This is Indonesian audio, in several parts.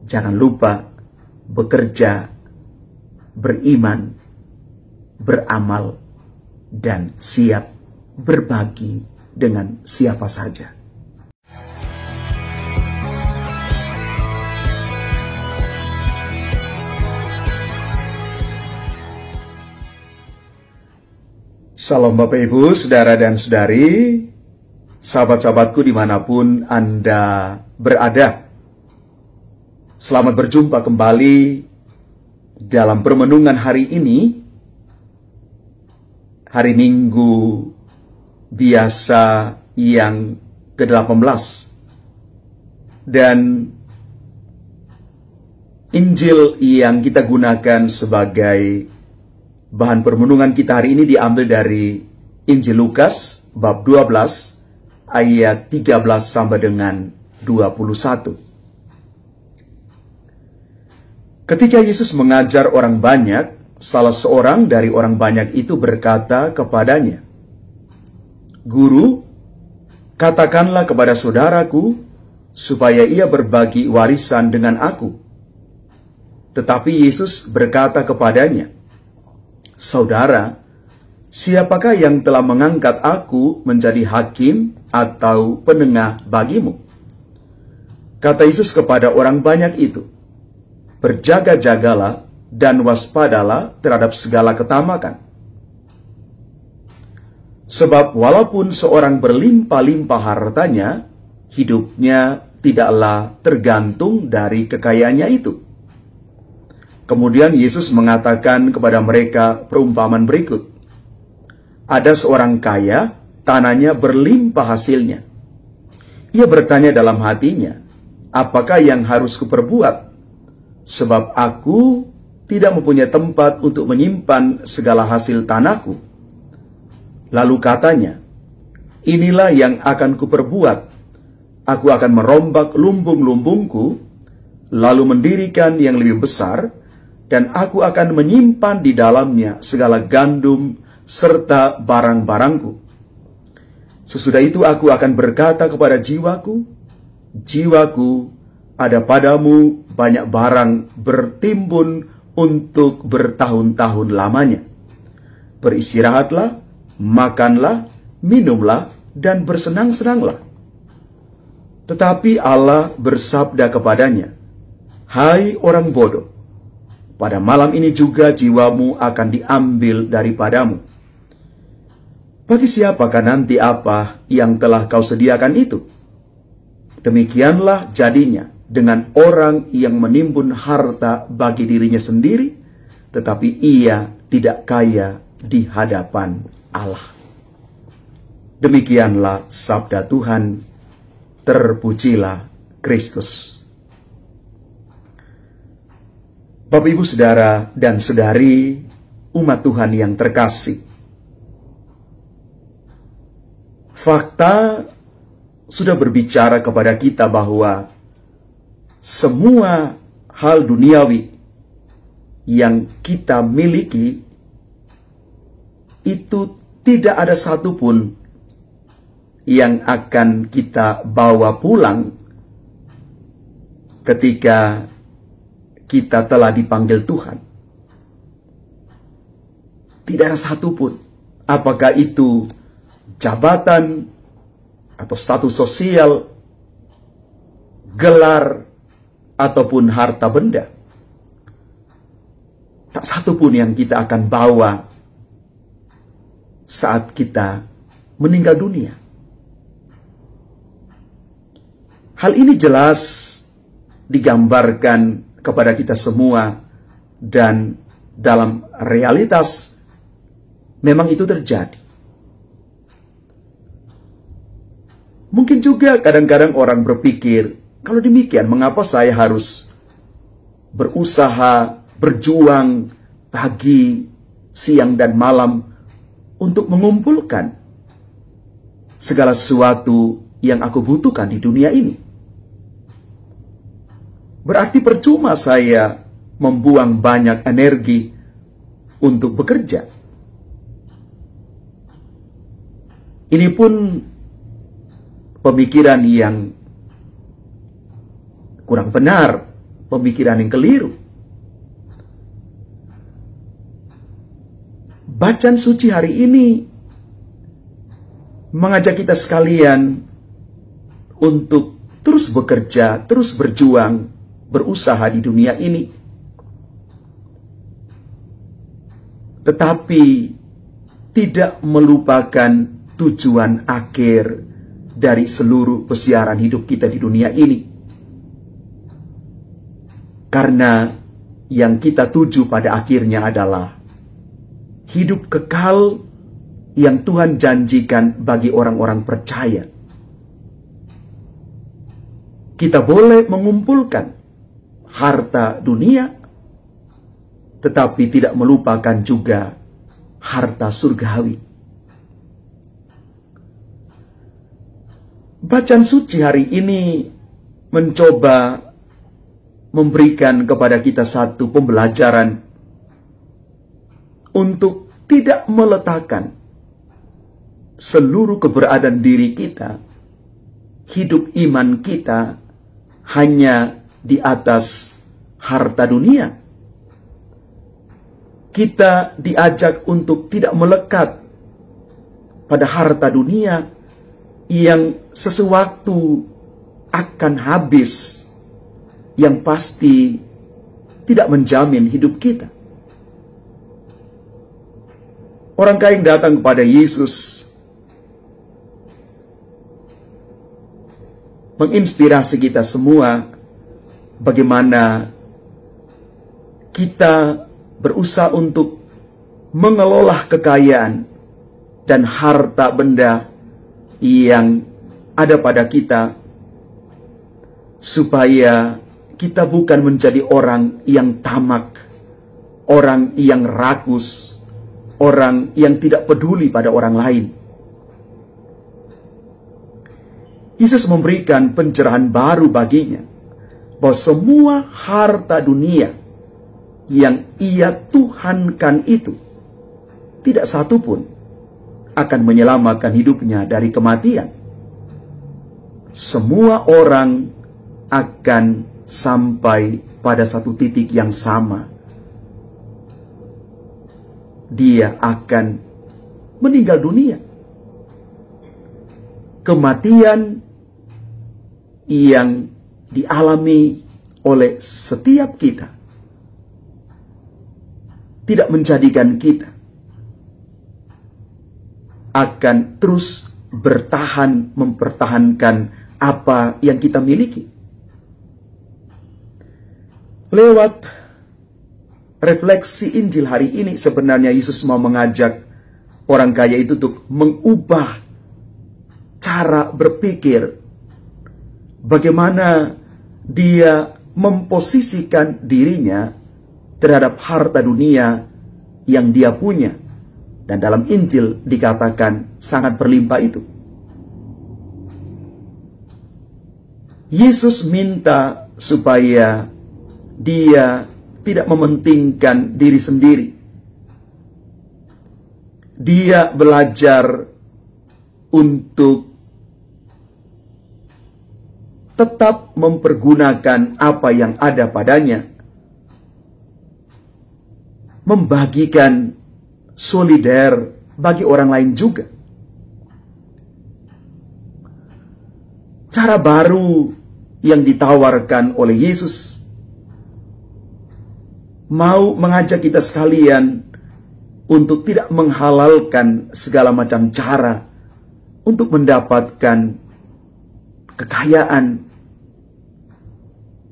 Jangan lupa bekerja, beriman, beramal, dan siap berbagi dengan siapa saja. Salam Bapak Ibu, Saudara dan Saudari, sahabat-sahabatku dimanapun Anda berada. Selamat berjumpa kembali dalam permenungan hari ini, hari Minggu biasa yang ke-18. Dan Injil yang kita gunakan sebagai bahan permenungan kita hari ini diambil dari Injil Lukas bab 12 ayat 13 sampai dengan 21. Ketika Yesus mengajar orang banyak, salah seorang dari orang banyak itu berkata kepadanya, "Guru, katakanlah kepada saudaraku supaya ia berbagi warisan dengan aku." Tetapi Yesus berkata kepadanya, "Saudara, siapakah yang telah mengangkat aku menjadi hakim atau penengah bagimu?" Kata Yesus kepada orang banyak itu, "Berjaga-jagalah dan waspadalah terhadap segala ketamakan. Sebab walaupun seorang berlimpah-limpah hartanya, hidupnya tidaklah tergantung dari kekayaannya itu." Kemudian Yesus mengatakan kepada mereka perumpamaan berikut. Ada seorang kaya, tanahnya berlimpah hasilnya. Ia bertanya dalam hatinya, "Apakah yang harus kuperbuat? Sebab aku tidak mempunyai tempat untuk menyimpan segala hasil tanahku." Lalu katanya, "Inilah yang akan kuperbuat. Aku akan merombak lumbung-lumbungku, lalu mendirikan yang lebih besar, dan aku akan menyimpan di dalamnya segala gandum serta barang-barangku. Sesudah itu aku akan berkata kepada jiwaku, jiwaku, ada padamu banyak barang bertimbun untuk bertahun-tahun lamanya. Beristirahatlah, makanlah, minumlah, dan bersenang-senanglah." Tetapi Allah bersabda kepadanya, "Hai orang bodoh, pada malam ini juga jiwamu akan diambil daripadamu. Bagi siapakah nanti apa yang telah kau sediakan itu?" Demikianlah jadinya dengan orang yang menimbun harta bagi dirinya sendiri, tetapi ia tidak kaya di hadapan Allah. Demikianlah sabda Tuhan. Terpujilah Kristus. Bapak, Ibu, Saudara, dan Saudari, umat Tuhan yang terkasih. Fakta sudah berbicara kepada kita bahwa semua hal duniawi yang kita miliki itu tidak ada satupun yang akan kita bawa pulang ketika kita telah dipanggil Tuhan. Tidak ada satupun, apakah itu jabatan atau status sosial, gelar, ataupun harta benda. Tak satupun yang kita akan bawa saat kita meninggal dunia. Hal ini jelas digambarkan kepada kita semua, dan dalam realitas memang itu terjadi. Mungkin juga kadang-kadang orang berpikir, kalau demikian mengapa saya harus berusaha, berjuang pagi, siang, dan malam untuk mengumpulkan segala sesuatu yang aku butuhkan di dunia ini? Berarti percuma saya membuang banyak energi untuk bekerja. Ini pun pemikiran yang kurang benar pemikiran yang keliru. Bacaan suci hari ini mengajak kita sekalian untuk terus bekerja, terus berjuang, berusaha di dunia ini. Tetapi tidak melupakan tujuan akhir dari seluruh pesiaran hidup kita di dunia ini. Karena yang kita tuju pada akhirnya adalah hidup kekal yang Tuhan janjikan bagi orang-orang percaya. Kita boleh mengumpulkan harta dunia, tetapi tidak melupakan juga harta surgawi. Bacaan suci hari ini mencoba memberikan kepada kita satu pembelajaran untuk tidak meletakkan seluruh keberadaan diri kita, hidup iman kita hanya di atas harta dunia. Kita diajak untuk tidak melekat pada harta dunia yang sesuatu akan habis, yang pasti tidak menjamin hidup kita. Orang kaya yang datang kepada Yesus menginspirasi kita semua bagaimana kita berusaha untuk mengelola kekayaan dan harta benda yang ada pada kita, supaya kita bukan menjadi orang yang tamak, orang yang rakus, orang yang tidak peduli pada orang lain. Yesus memberikan pencerahan baru baginya, bahwa semua harta dunia yang ia tuhankan itu, tidak satu pun akan menyelamatkan hidupnya dari kematian. Semua orang akan sampai pada satu titik yang sama. Dia akan meninggal dunia. Kematian yang dialami oleh setiap kita tidak menjadikan kita akan terus bertahan mempertahankan apa yang kita miliki. Lewat refleksi Injil hari ini, sebenarnya Yesus mau mengajak orang kaya itu untuk mengubah cara berpikir, bagaimana dia memposisikan dirinya terhadap harta dunia yang dia punya. Dan dalam Injil dikatakan sangat berlimpah itu. Yesus minta supaya dia tidak mementingkan diri sendiri. Dia belajar untuk tetap mempergunakan apa yang ada padanya, membagikan solider bagi orang lain juga. Cara baru yang ditawarkan oleh Yesus mau mengajak kita sekalian untuk tidak menghalalkan segala macam cara untuk mendapatkan kekayaan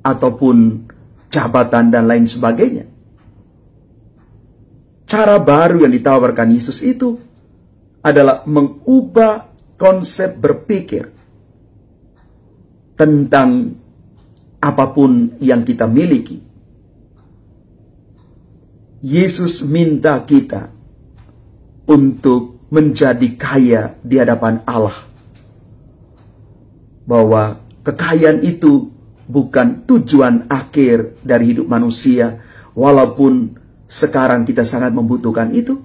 ataupun jabatan dan lain sebagainya. Cara baru yang ditawarkan Yesus itu adalah mengubah konsep berpikir tentang apapun yang kita miliki. Yesus minta kita untuk menjadi kaya di hadapan Allah. Bahwa kekayaan itu bukan tujuan akhir dari hidup manusia, walaupun sekarang kita sangat membutuhkan itu,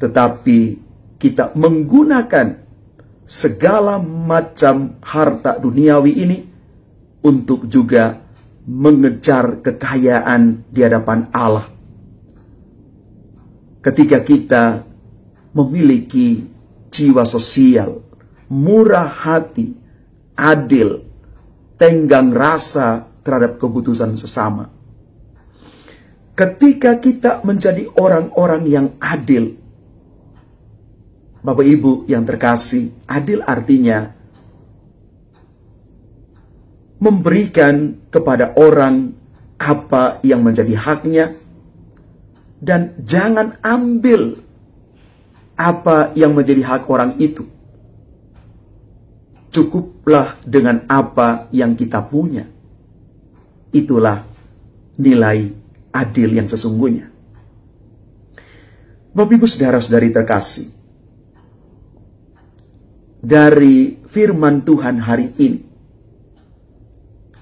tetapi kita menggunakan segala macam harta duniawi ini untuk juga mengejar kekayaan di hadapan Allah. Ketika kita memiliki jiwa sosial, murah hati, adil, tenggang rasa terhadap kebutuhan sesama. Ketika kita menjadi orang-orang yang adil, Bapak Ibu yang terkasih, adil artinya memberikan kepada orang apa yang menjadi haknya, dan jangan ambil apa yang menjadi hak orang itu. Cukuplah dengan apa yang kita punya. Itulah nilai adil yang sesungguhnya. Bapak Ibu saudara-saudari terkasih, dari firman Tuhan hari ini,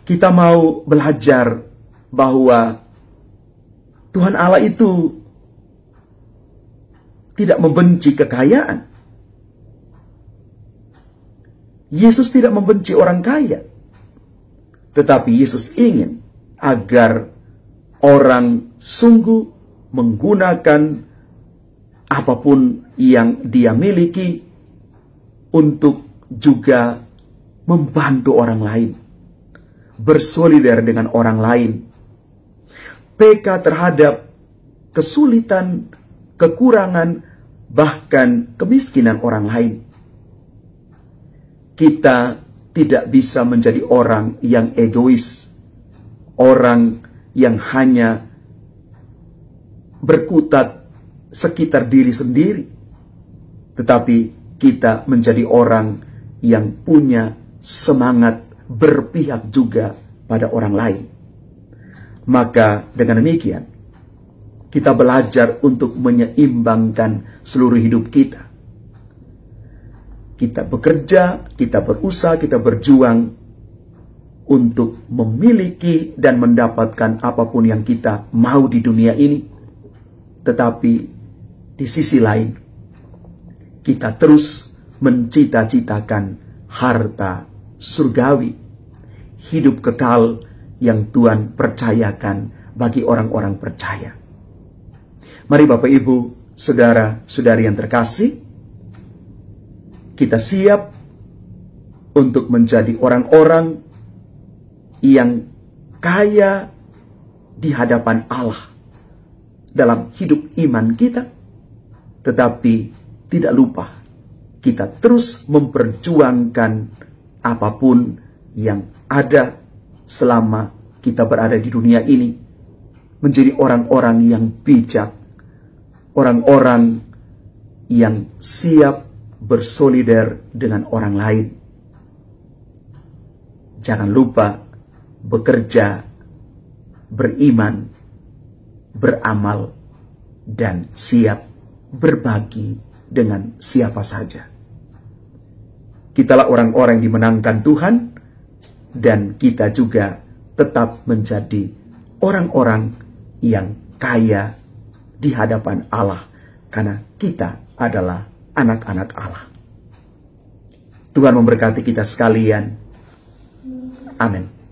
kita mau belajar bahwa Tuhan Allah itu tidak membenci kekayaan. Yesus tidak membenci orang kaya. Tetapi Yesus ingin agar orang sungguh menggunakan apapun yang dia miliki untuk juga membantu orang lain, bersolidar dengan orang lain, peka terhadap kesulitan, kekurangan, bahkan kemiskinan orang lain. Kita tidak bisa menjadi orang yang egois, orang yang hanya berkutat sekitar diri sendiri, tetapi kita menjadi orang yang punya semangat berpihak juga pada orang lain. Maka dengan demikian, kita belajar untuk menyeimbangkan seluruh hidup kita. Kita bekerja, kita berusaha, kita berjuang untuk memiliki dan mendapatkan apapun yang kita mau di dunia ini. Tetapi di sisi lain, kita terus mencita-citakan harta surgawi, hidup kekal yang Tuhan percayakan bagi orang-orang percaya. Mari Bapak Ibu, saudara-saudari yang terkasih, kita siap untuk menjadi orang-orang yang kaya di hadapan Allah dalam hidup iman kita, tetapi tidak lupa kita terus memperjuangkan apapun yang ada selama kita berada di dunia ini, menjadi orang-orang yang bijak, orang-orang yang siap bersolidar dengan orang lain. Jangan lupa bekerja, beriman, beramal, dan siap berbagi dengan siapa saja. Kitalah orang-orang yang dimenangkan Tuhan, dan kita juga tetap menjadi orang-orang yang kaya di hadapan Allah, karena kita adalah anak-anak Allah. Tuhan memberkati kita sekalian. Amin.